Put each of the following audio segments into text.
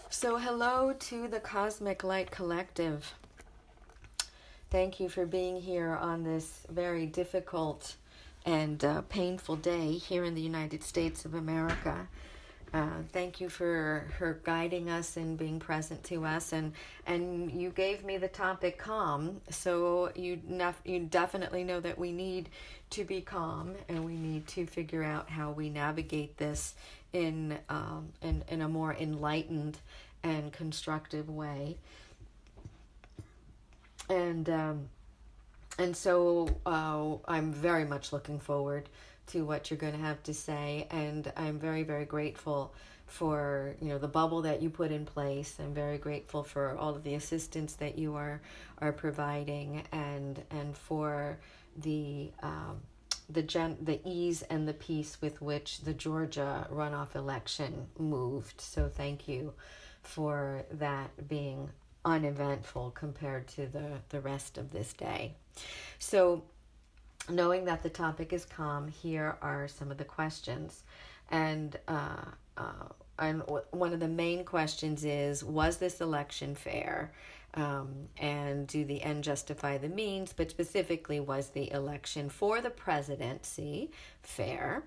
So hello to the Cosmic Light Collective. Thank you for being here on this very difficult and painful day here in the United States of America. Thank you for her guiding us and being present to us, and you gave me the topic calm, so you definitely know that we need to be calm, and we need to figure out how we navigate this in a more enlightened and constructive way. And so I'm very much looking forward to what you're going to have to say, and I'm very, very grateful for the bubble that you put in place. I'm very grateful for all of the assistance that you are providing, and for the ease and the peace with which the Georgia runoff election moved. So thank you for that being uneventful compared to the rest of this day. So knowing that the topic is calm, here are some of the questions. And one of the main questions is, was this election fair? And do the end justify the means? But specifically, was the election for the presidency fair?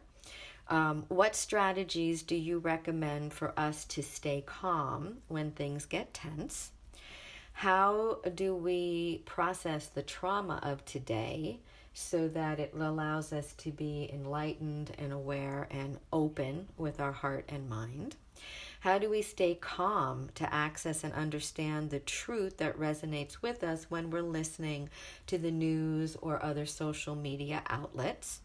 What strategies do you recommend for us to stay calm when things get tense? How do we process the trauma of today so that it allows us to be enlightened and aware and open with our heart and mind? How do we stay calm to access and understand the truth that resonates with us when we're listening to the news or other social media outlets?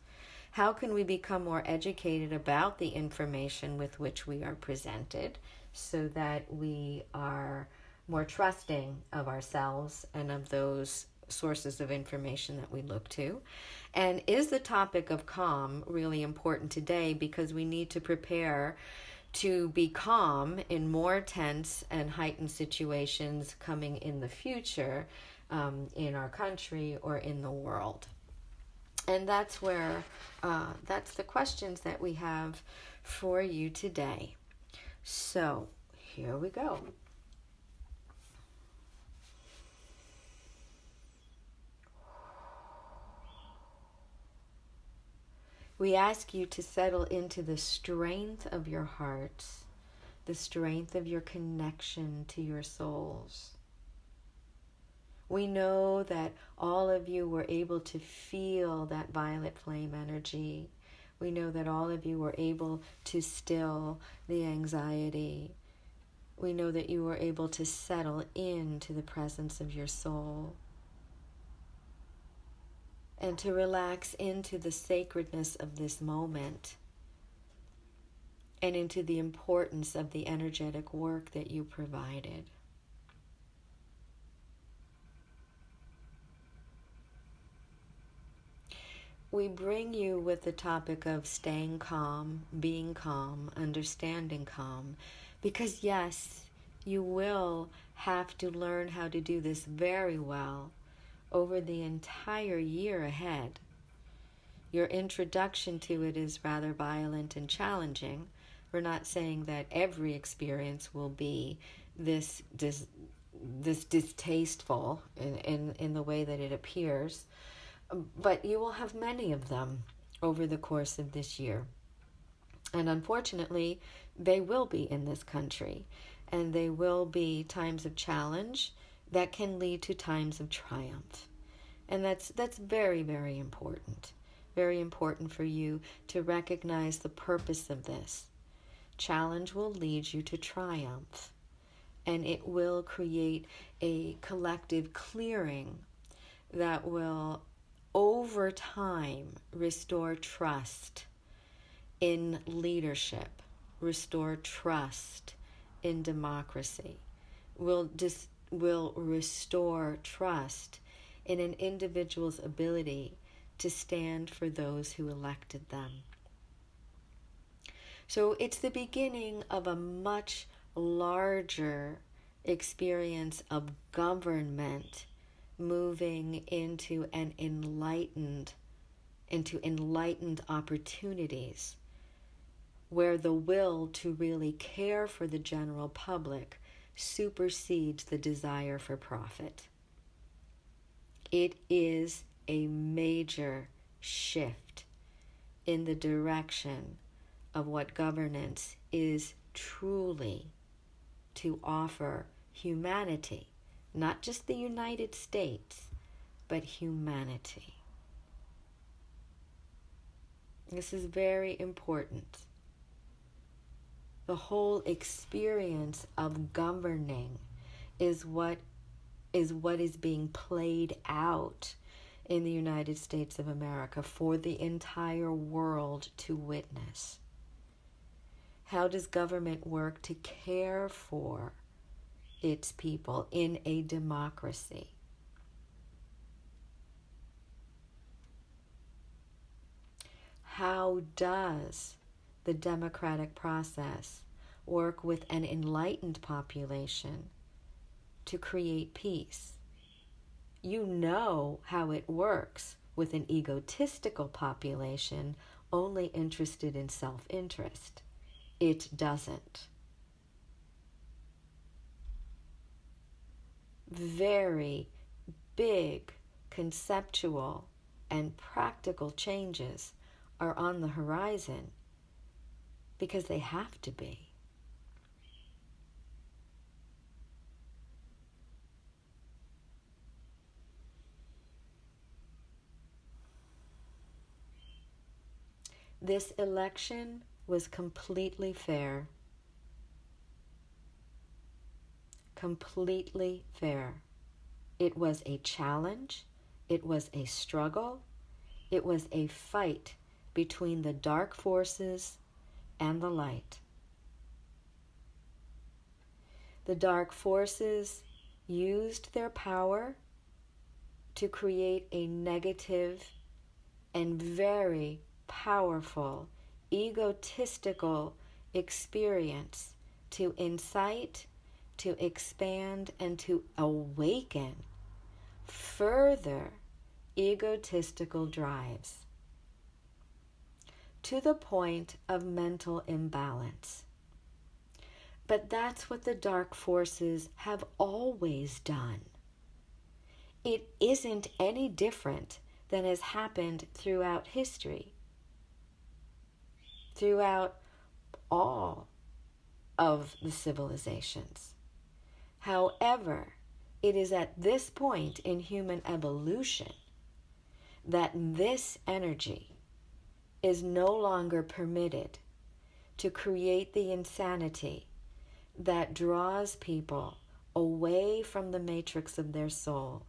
How can we become more educated about the information with which we are presented so that we are more trusting of ourselves and of those sources of information that we look to? And is the topic of calm really important today, because we need to prepare to be calm in more tense and heightened situations coming in the future, in our country or in the world? And that's where, that's the questions that we have for you today. So here we go. We ask you to settle into the strength of your hearts, the strength of your connection to your souls. We know that all of you were able to feel that violet flame energy. We know that all of you were able to still the anxiety. We know that you were able to settle into the presence of your soul and to relax into the sacredness of this moment and into the importance of the energetic work that you provided. We bring you with the topic of staying calm, being calm, understanding calm, because yes, you will have to learn how to do this very well over the entire year ahead. Your introduction to it is rather violent and challenging. We're not saying that every experience will be this distasteful in the way that it appears, but you will have many of them over the course of this year. And unfortunately, they will be in this country, and they will be times of challenge that can lead to times of triumph. And that's very, very important. Very important for you to recognize the purpose of this. Challenge will lead you to triumph, and it will create a collective clearing that will, over time, restore trust in leadership, restore trust in democracy, will restore trust in an individual's ability to stand for those who elected them. So it's the beginning of a much larger experience of government moving into enlightened opportunities, where the will to really care for the general public supersedes the desire for profit. It is a major shift in the direction of what governance is truly to offer humanity, not just the United States, but humanity. This is very important. The whole experience of governing is what is being played out in the United States of America for the entire world to witness. How does government work to care for its people in a democracy? How does the democratic process work with an enlightened population to create peace? You know how it works with an egotistical population only interested in self-interest. It doesn't. Very big conceptual and practical changes are on the horizon because they have to be. This election was completely fair. Completely fair. It was a challenge. It was a struggle. It was a fight between the dark forces and the light. The dark forces used their power to create a negative and very powerful, egotistical experience to incite, to expand, and to awaken further egotistical drives to the point of mental imbalance. But that's what the dark forces have always done. It isn't any different than has happened throughout history, throughout all of the civilizations. However, it is at this point in human evolution that this energy is no longer permitted to create the insanity that draws people away from the matrix of their soul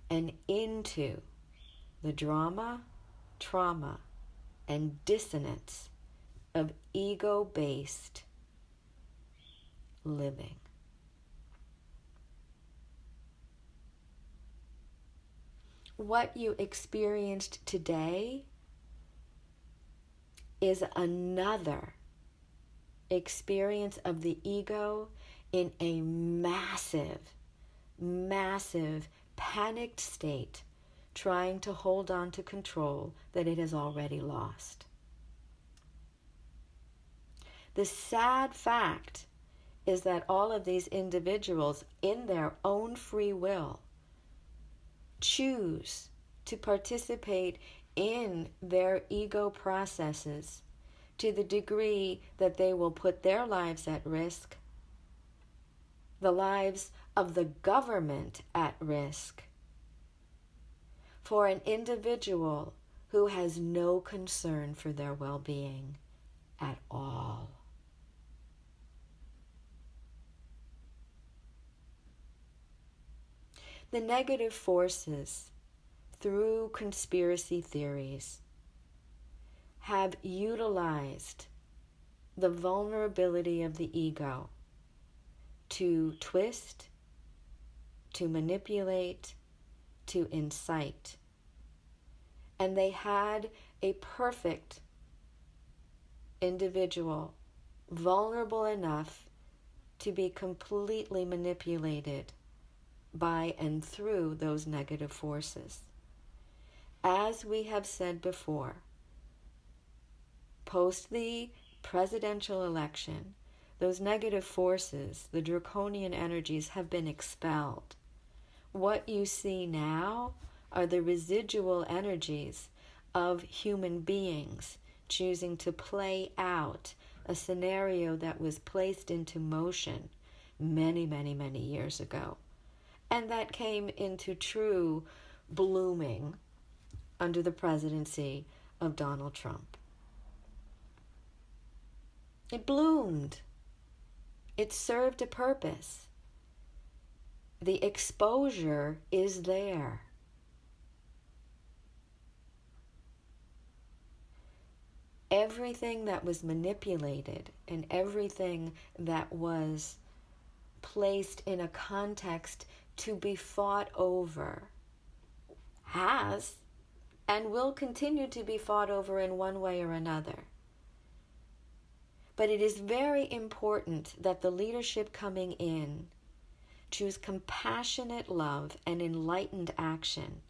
and into the drama, trauma, and dissonance of ego-based living. What you experienced today is another experience of the ego in a massive, massive, panicked state, trying to hold on to control that it has already lost. The sad fact is that all of these individuals, in their own free will, choose to participate in their ego processes to the degree that they will put their lives at risk, the lives of the government at risk, for an individual who has no concern for their well-being at all. The negative forces, through conspiracy theories, have utilized the vulnerability of the ego to twist, to manipulate, to incite. And they had a perfect individual, vulnerable enough to be completely manipulated by and through those negative forces. As we have said before, post the presidential election, those negative forces, the draconian energies, have been expelled. What you see now are the residual energies of human beings choosing to play out a scenario that was placed into motion many, many, many years ago, and that came into true blooming under the presidency of Donald Trump. It bloomed. It served a purpose. The exposure is there. Everything that was manipulated and everything that was placed in a context to be fought over has and will continue to be fought over in one way or another. But it is very important that the leadership coming in choose compassionate love and enlightened action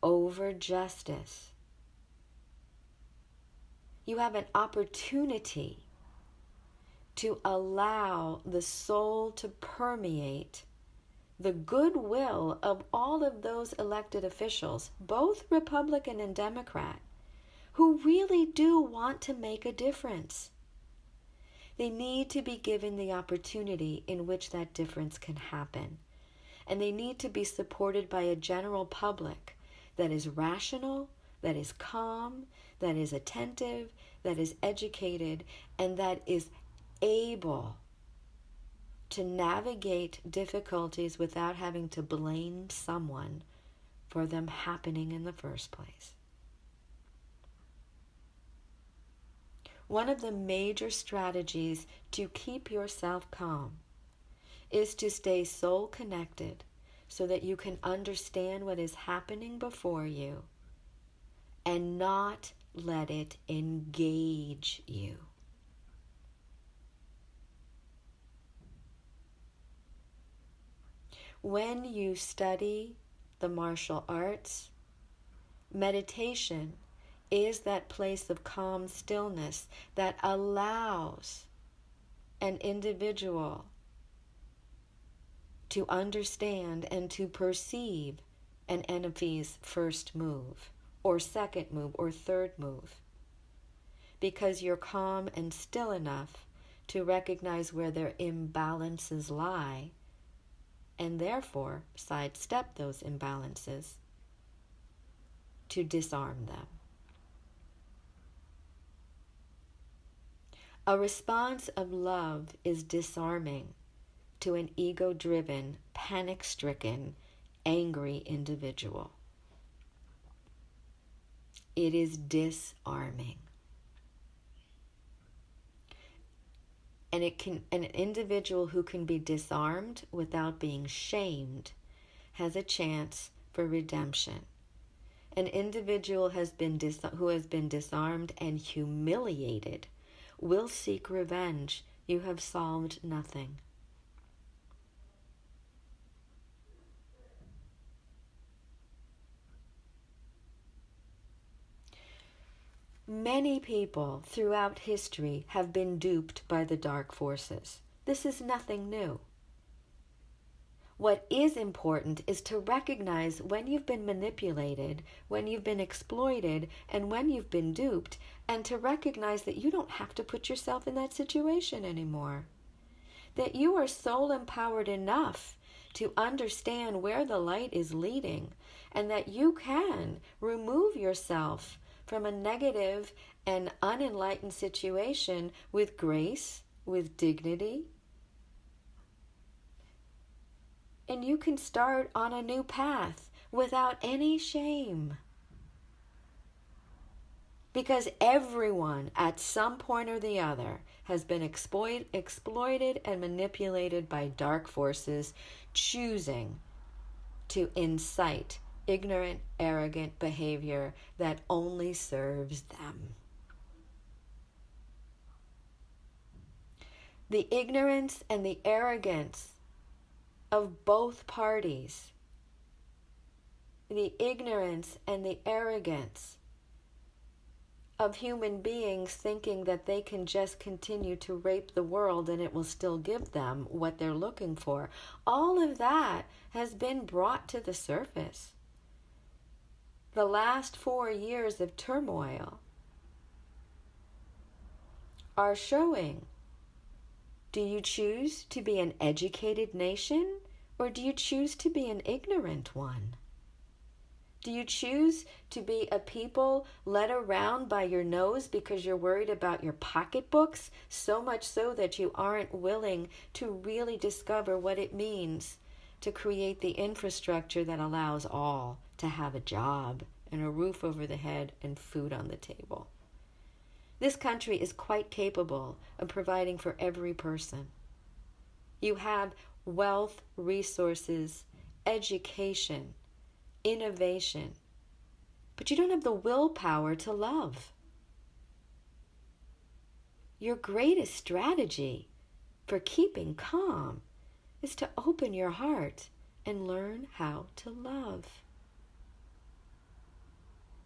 over justice. You have an opportunity to allow the soul to permeate the goodwill of all of those elected officials, both Republican and Democrat, who really do want to make a difference. They need to be given the opportunity in which that difference can happen. And they need to be supported by a general public that is rational, that is calm, that is attentive, that is educated, and that is able to navigate difficulties without having to blame someone for them happening in the first place. One of the major strategies to keep yourself calm is to stay soul connected so that you can understand what is happening before you and not let it engage you. When you study the martial arts, meditation is that place of calm stillness that allows an individual to understand and to perceive an enemy's first move, or second move, or third move. Because you're calm and still enough to recognize where their imbalances lie, and therefore sidestep those imbalances to disarm them. A response of love is disarming to an ego-driven, panic-stricken, angry individual. It is disarming. And an individual who can be disarmed without being shamed has a chance for redemption. An individual who has been disarmed and humiliated will seek revenge. You have solved nothing. Many people throughout history have been duped by the dark forces. This is nothing new. What is important is to recognize when you've been manipulated, when you've been exploited, and when you've been duped, and to recognize that you don't have to put yourself in that situation anymore. That you are soul empowered enough to understand where the light is leading, and that you can remove yourself from a negative and unenlightened situation with grace, with dignity. And you can start on a new path without any shame. Because everyone at some point or the other has been exploited and manipulated by dark forces, choosing to incite ignorant, arrogant behavior that only serves them. The ignorance and the arrogance of both parties, the ignorance and the arrogance of human beings thinking that they can just continue to rape the world and it will still give them what they're looking for. All of that has been brought to the surface. The last 4 years of turmoil are showing. Do you choose to be an educated nation, or do you choose to be an ignorant one? Do you choose to be a people led around by your nose because you're worried about your pocketbooks, so much so that you aren't willing to really discover what it means to create the infrastructure that allows all to have a job and a roof over the head and food on the table? This country is quite capable of providing for every person. You have wealth, resources, education, innovation, but you don't have the willpower to love. Your greatest strategy for keeping calm is to open your heart and learn how to love.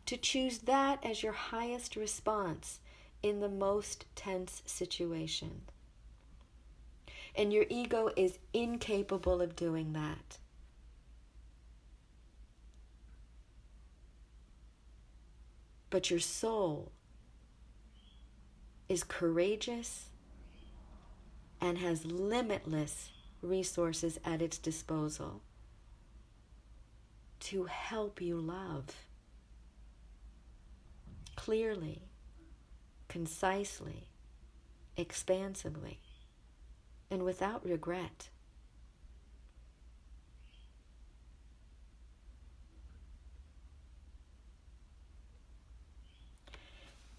To choose that as your highest response in the most tense situation. And your ego is incapable of doing that. But your soul is courageous and has limitless resources at its disposal to help you love clearly, concisely, expansively, and without regret.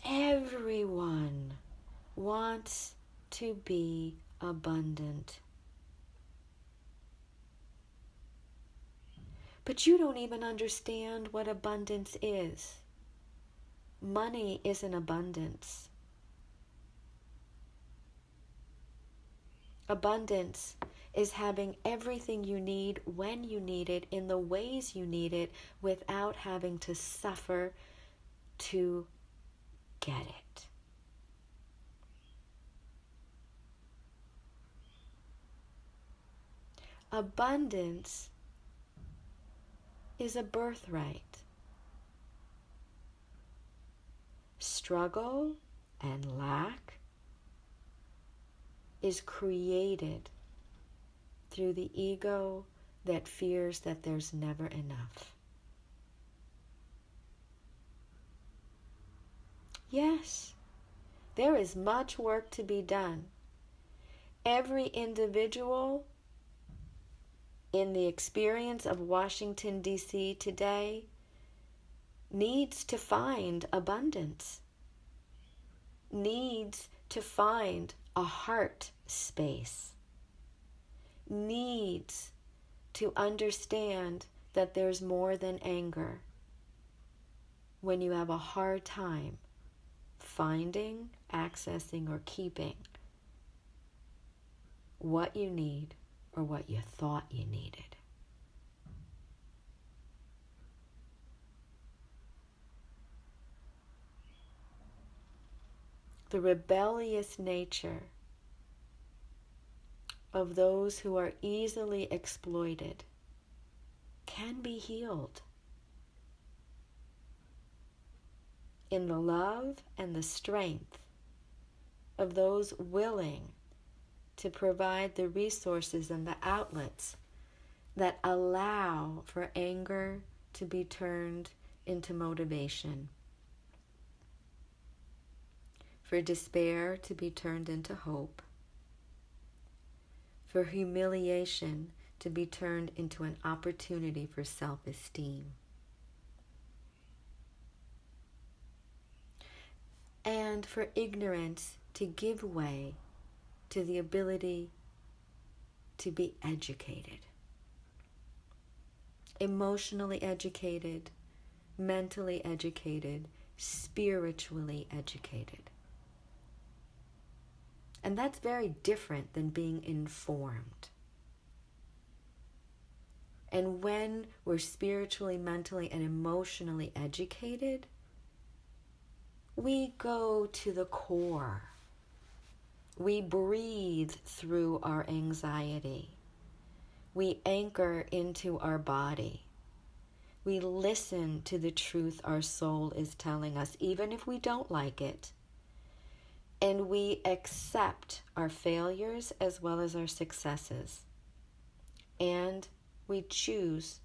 Everyone wants to be abundant. But you don't even understand what abundance is. Money isn't abundance. Abundance is having everything you need when you need it, in the ways you need it, without having to suffer to get it. Abundance is a birthright. Struggle and lack is created through the ego that fears that there's never enough. Yes, there is much work to be done. Every individual in the experience of Washington, D.C. today needs to find abundance, needs to find a heart space, needs to understand that there's more than anger when you have a hard time finding, accessing, or keeping what you need or what you thought you needed. The rebellious nature of those who are easily exploited can be healed in the love and the strength of those willing to provide the resources and the outlets that allow for anger to be turned into motivation, for despair to be turned into hope, for humiliation to be turned into an opportunity for self-esteem, and for ignorance to give way to the ability to be educated, emotionally educated, mentally educated, spiritually educated. And that's very different than being informed. And when we're spiritually, mentally, and emotionally educated, We go to the core. We breathe through our anxiety. We anchor into our body. We listen to the truth our soul is telling us, even if we don't like it. And we accept our failures as well as our successes. And we choose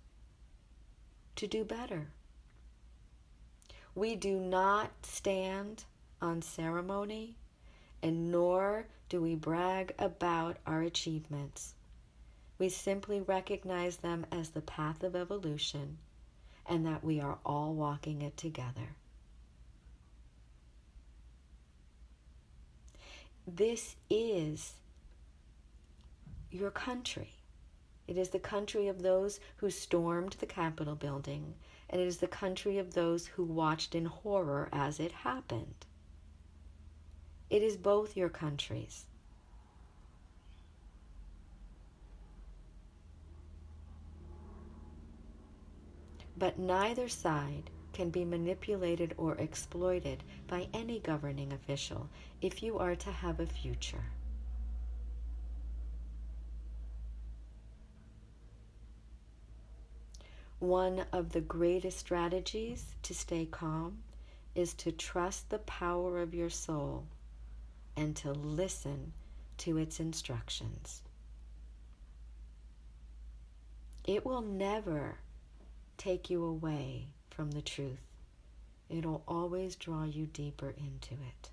to do better. We do not stand on ceremony, and nor do we brag about our achievements. We simply recognize them as the path of evolution, and that we are all walking it together. This is your country. It is the country of those who stormed the Capitol building, and it is the country of those who watched in horror as it happened. It is both your countries. But neither side can be manipulated or exploited by any governing official if you are to have a future. One of the greatest strategies to stay calm is to trust the power of your soul and to listen to its instructions. It will never take you away from the truth. It'll always draw you deeper into it.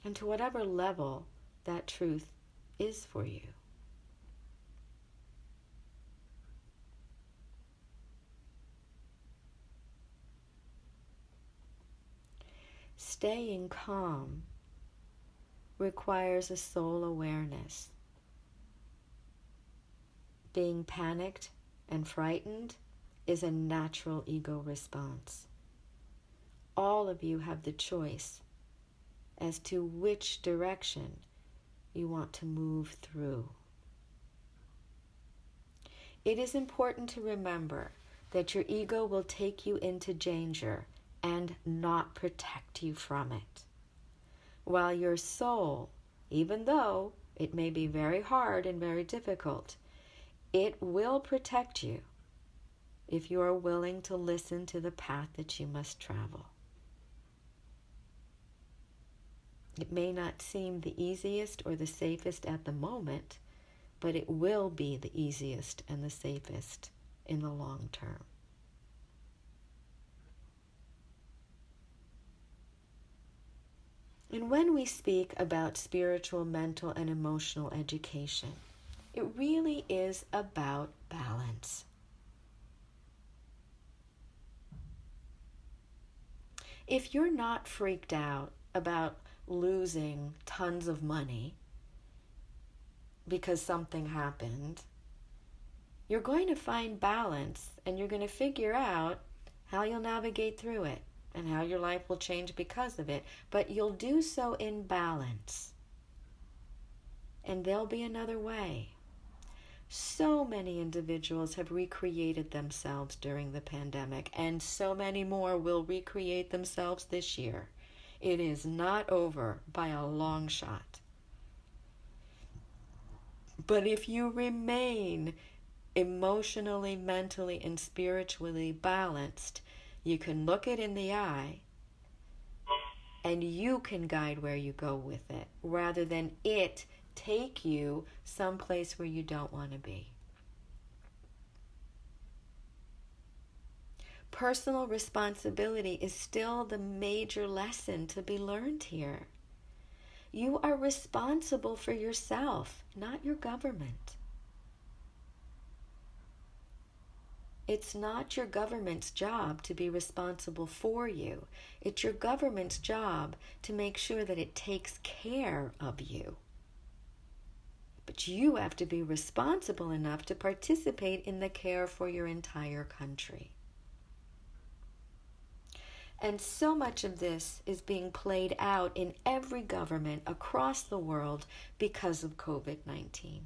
And to whatever level that truth is for you. Staying calm requires a soul awareness. Being panicked and frightened is a natural ego response. All of you have the choice as to which direction you want to move through. It is important to remember that your ego will take you into danger and not protect you from it. While your soul, even though it may be very hard and very difficult, it will protect you if you are willing to listen to the path that you must travel. It may not seem the easiest or the safest at the moment, but it will be the easiest and the safest in the long term. And when we speak about spiritual, mental, and emotional education, it really is about balance. If you're not freaked out about losing tons of money because something happened, you're going to find balance and you're going to figure out how you'll navigate through it and how your life will change because of it. But you'll do so in balance. And there'll be another way. So many individuals have recreated themselves during the pandemic, and so many more will recreate themselves this year. It is not over by a long shot. But if you remain emotionally, mentally, and spiritually balanced, you can look it in the eye and you can guide where you go with it, rather than it take you someplace where you don't want to be. Personal responsibility is still the major lesson to be learned here. You are responsible for yourself, not your government. It's not your government's job to be responsible for you. It's your government's job to make sure that it takes care of you. But you have to be responsible enough to participate in the care for your entire country. And so much of this is being played out in every government across the world because of COVID-19.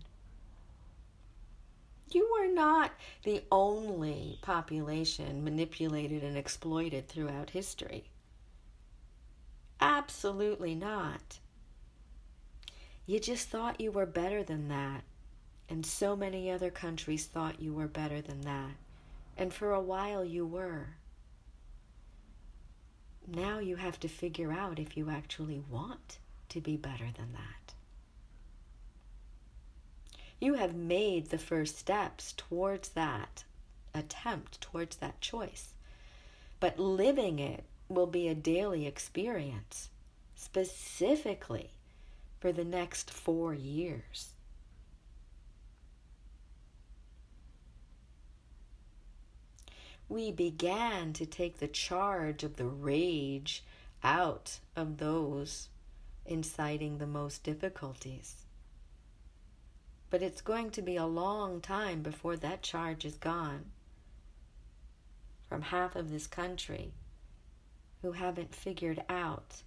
You are not the only population manipulated and exploited throughout history. Absolutely not. You just thought you were better than that. And so many other countries thought you were better than that. And for a while you were. Now you have to figure out if you actually want to be better than that. You have made the first steps towards that attempt, towards that choice. But living it will be a daily experience, specifically for the next 4 years. We began to take the charge of the rage out of those inciting the most difficulties. But it's going to be a long time before that charge is gone from half of this country who haven't figured out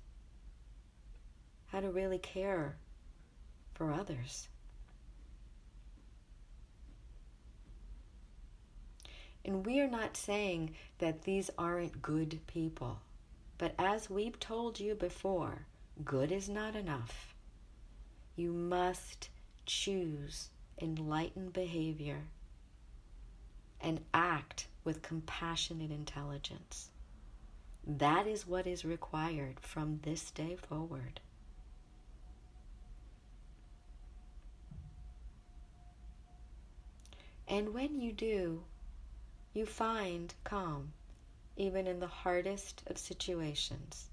how to really care for others. And we are not saying that these aren't good people. But as we've told you before, good is not enough. You must choose enlightened behavior and act with compassionate intelligence. That is what is required from this day forward. And when you do, you find calm, even in the hardest of situations.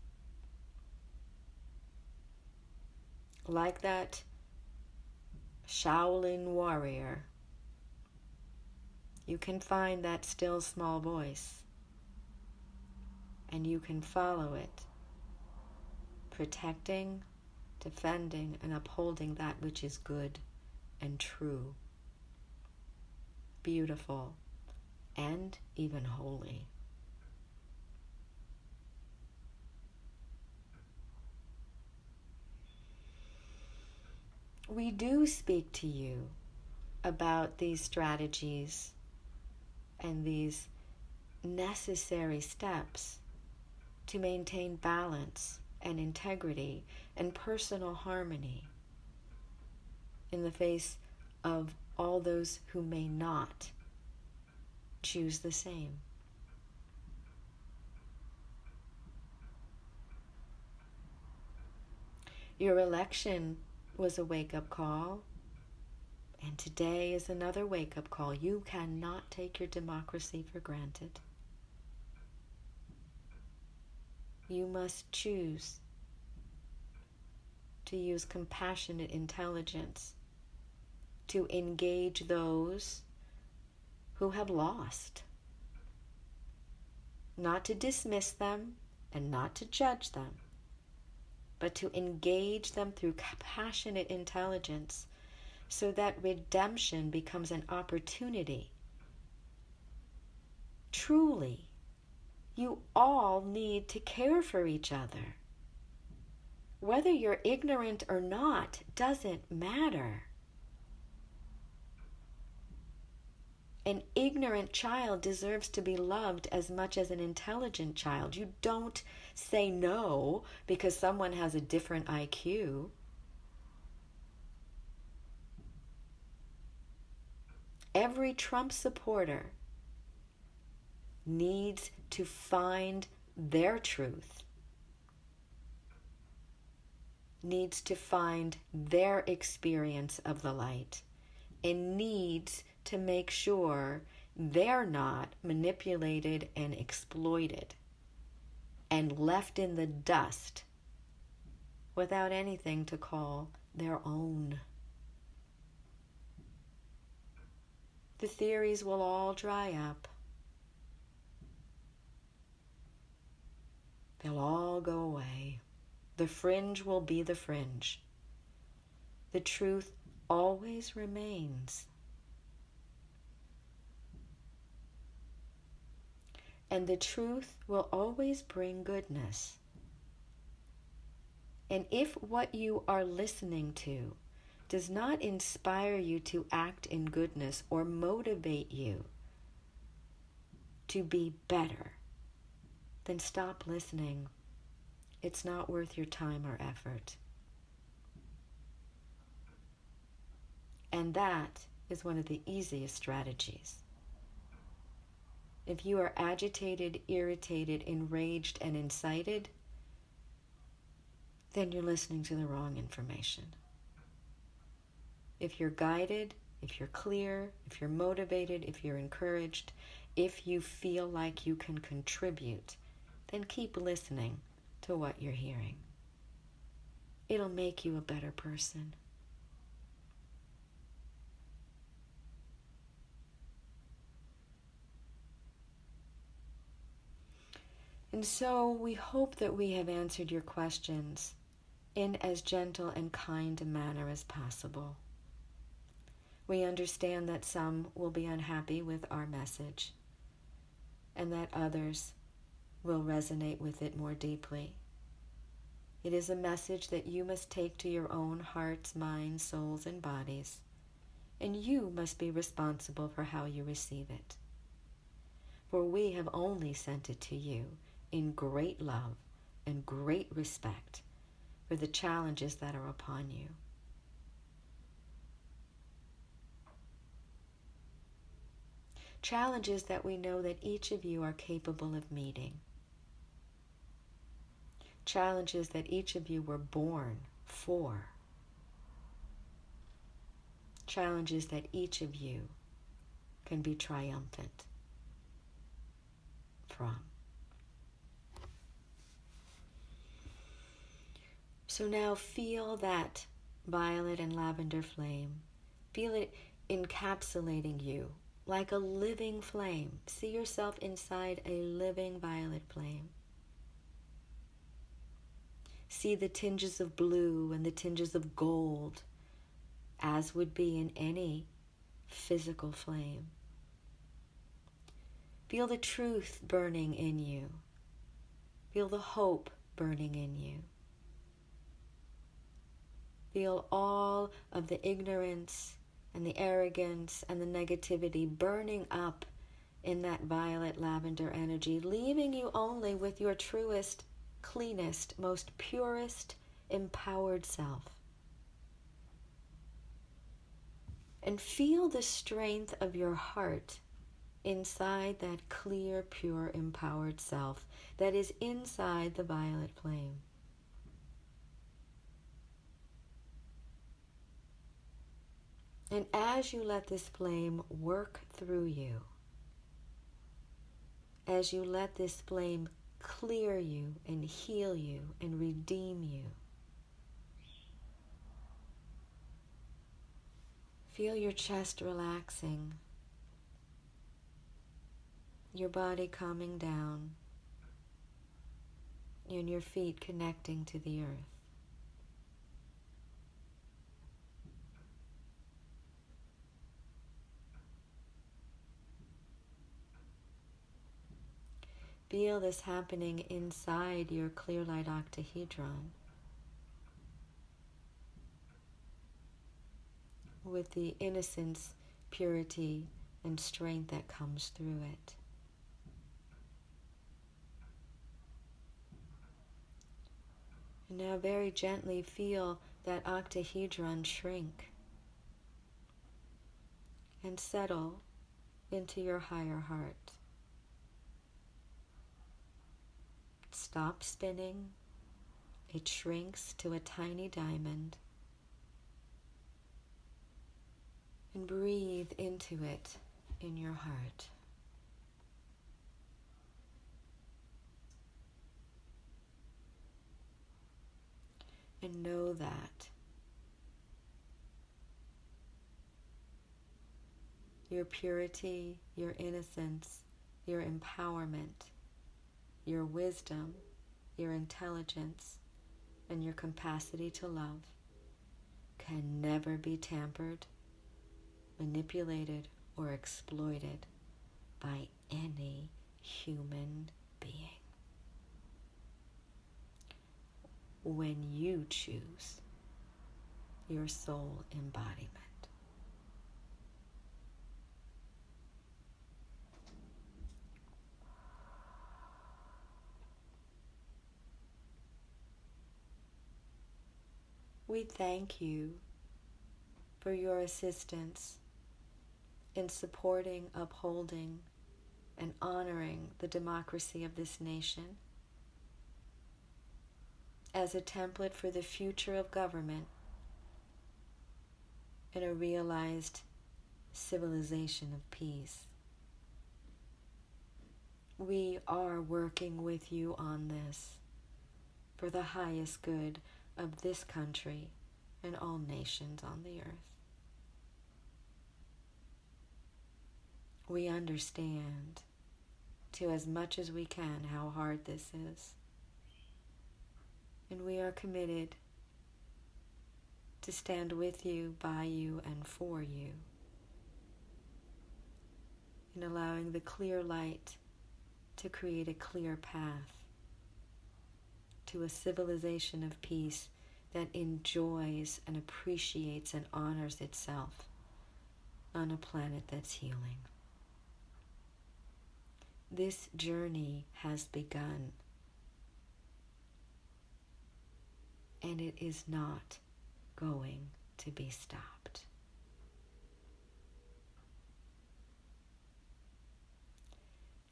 Like that Shaolin warrior, you can find that still small voice, and you can follow it, protecting, defending, and upholding that which is good and true, beautiful, and even holy. We do speak to you about these strategies and these necessary steps to maintain balance and integrity and personal harmony in the face of all those who may not choose the same. Your election was a wake-up call, and today is another wake-up call. You cannot take your democracy for granted. You must choose to use compassionate intelligence to engage those who have lost. Not to dismiss them and not to judge them, but to engage them through compassionate intelligence so that redemption becomes an opportunity. Truly, you all need to care for each other. Whether you're ignorant or not doesn't matter. An ignorant child deserves to be loved as much as an intelligent child. You don't say no because someone has a different IQ. Every Trump supporter needs to find their truth, needs to find their experience of the light, and needs to make sure they're not manipulated and exploited and left in the dust without anything to call their own. The theories will all dry up. They'll all go away. The fringe will be the fringe. The truth always remains. And the truth will always bring goodness. And if what you are listening to does not inspire you to act in goodness or motivate you to be better, then stop listening. it's not worth your time or effort. And that is one of the easiest strategies. If you are agitated, irritated, enraged, and incited, then you're listening to the wrong information. If you're guided, if you're clear, if you're motivated, if you're encouraged, if you feel like you can contribute, then keep listening to what you're hearing. It'll make you a better person. And so we hope that we have answered your questions in as gentle and kind a manner as possible. We understand that some will be unhappy with our message and that others will resonate with it more deeply. It is a message that you must take to your own hearts, minds, souls, and bodies, and you must be responsible for how you receive it. For we have only sent it to you in great love and great respect for the challenges that are upon you. Challenges that we know that each of you are capable of meeting. Challenges that each of you were born for. Challenges that each of you can be triumphant from. So now feel that violet and lavender flame. Feel it encapsulating you like a living flame. See yourself inside a living violet flame. See the tinges of blue and the tinges of gold, as would be in any physical flame. Feel the truth burning in you. Feel the hope burning in you. Feel all of the ignorance and the arrogance and the negativity burning up in that violet lavender energy, leaving you only with your truest, cleanest, most purest, empowered self. And feel the strength of your heart inside that clear, pure, empowered self that is inside the violet flame. And as you let this flame work through you, as you let this flame clear you and heal you and redeem you, feel your chest relaxing, your body calming down, and your feet connecting to the earth. Feel this happening inside your clear light octahedron with the innocence, purity, and strength that comes through it. And now very gently feel that octahedron shrink and settle into your higher heart. Stop spinning. It shrinks to a tiny diamond. And breathe into it in your heart. And know that your purity, your innocence, your empowerment, your wisdom, your intelligence, and your capacity to love can never be tampered, manipulated, or exploited by any human being. When you choose your soul embodiment. We thank you for your assistance in supporting, upholding, and honoring the democracy of this nation as a template for the future of government in a realized civilization of peace. We are working with you on this for the highest good of this country and all nations on the earth. We understand, to as much as we can, how hard this is. And we are committed to stand with you, by you, and for you in allowing the clear light to create a clear path to a civilization of peace that enjoys and appreciates and honors itself on a planet that's healing. This journey has begun, and it is not going to be stopped.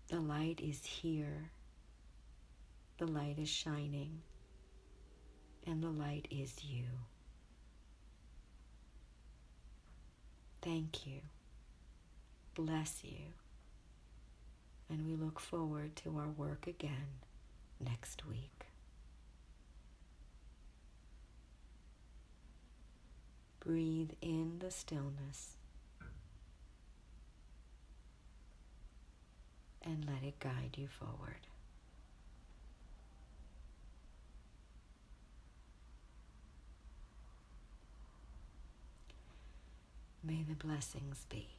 The light is here. The light is shining, and the light is you. Thank you. Bless you. And we look forward to our work again next week. Breathe in the stillness and let it guide you forward. May the blessings be.